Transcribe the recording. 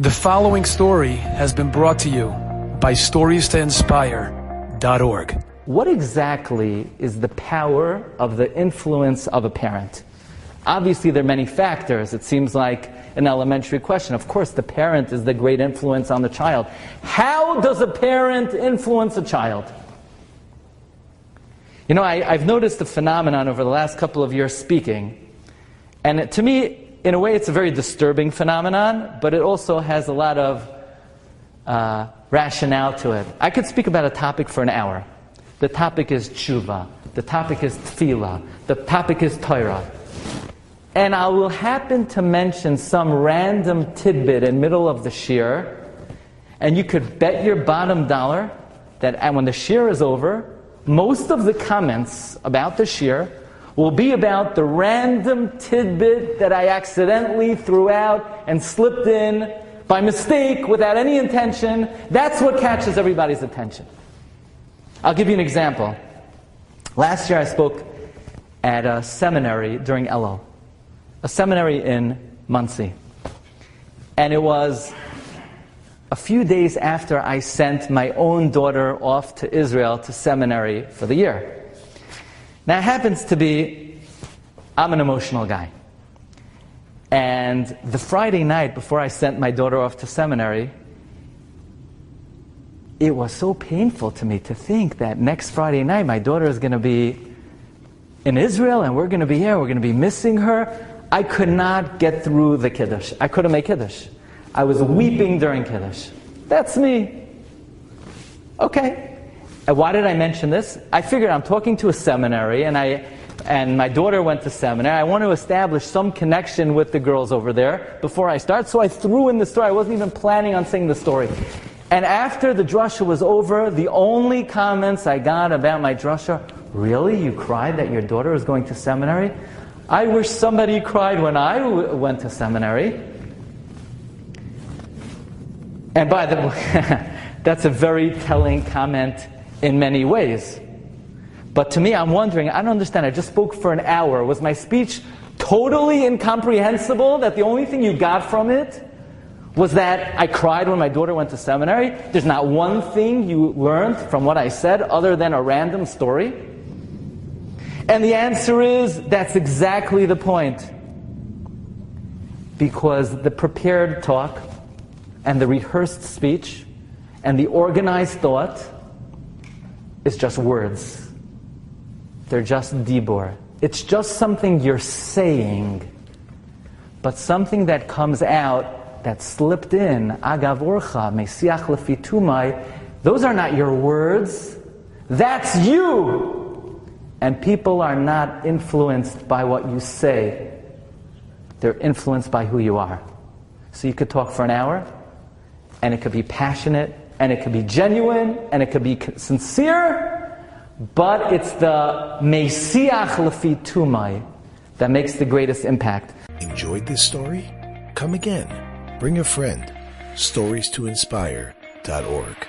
The following story has been brought to you by StoriesToInspire.org. What exactly is the power of the influence of a parent? Obviously, there are many factors. It seems like an elementary question. Of course, the parent is the great influence on the child. How does a parent influence a child? You know, I've noticed a phenomenon over the last couple of years speaking, and to me, in a way, it's a very disturbing phenomenon, but it also has a lot of rationale to it. I could speak about a topic for an hour. The topic is tshuva. The topic is tefillah. The topic is Torah. And I will happen to mention some random tidbit in the middle of the shiur, and you could bet your bottom dollar that when the shiur is over, most of the comments about the shiur will be about the random tidbit that I accidentally threw out and slipped in by mistake without any intention. That's what catches everybody's attention. I'll give you an example. Last year I spoke at a seminary during Elul, a seminary in Monsey. And it was a few days after I sent my own daughter off to Israel to seminary for the year. Now, it happens to be, I'm an emotional guy. And the Friday night before I sent my daughter off to seminary, it was so painful to me to think that next Friday night my daughter is going to be in Israel and we're going to be here, we're going to be missing her. I could not get through the Kiddush. I couldn't make Kiddush. I was weeping during Kiddush. That's me. Okay. And why did I mention this? I figured I'm talking to a seminary, and my daughter went to seminary. I want to establish some connection with the girls over there before I start. So I threw in the story. I wasn't even planning on saying the story. And after the drasha was over, the only comments I got about my drasha, really? You cried that your daughter was going to seminary? I wish somebody cried when I went to seminary. And by the way, that's a very telling comment in many ways. But to me, I'm wondering, I don't understand, I just spoke for an hour. Was my speech totally incomprehensible, that the only thing you got from it was that I cried when my daughter went to seminary? There's not one thing you learned from what I said other than a random story? And the answer is, that's exactly the point. Because the prepared talk, and the rehearsed speech, and the organized thought, it's just words. They're just dibur. It's just something you're saying, but something that comes out, that slipped in, agav orcha, mesiach lefi tumai, those are not your words. That's you! And people are not influenced by what you say. They're influenced by who you are. So you could talk for an hour, and it could be passionate, and it could be genuine, and it could be sincere, but it's the mesiach lefi tumai that makes the greatest impact. Enjoyed this story? Come again. Bring a friend. StoriesToInspire.org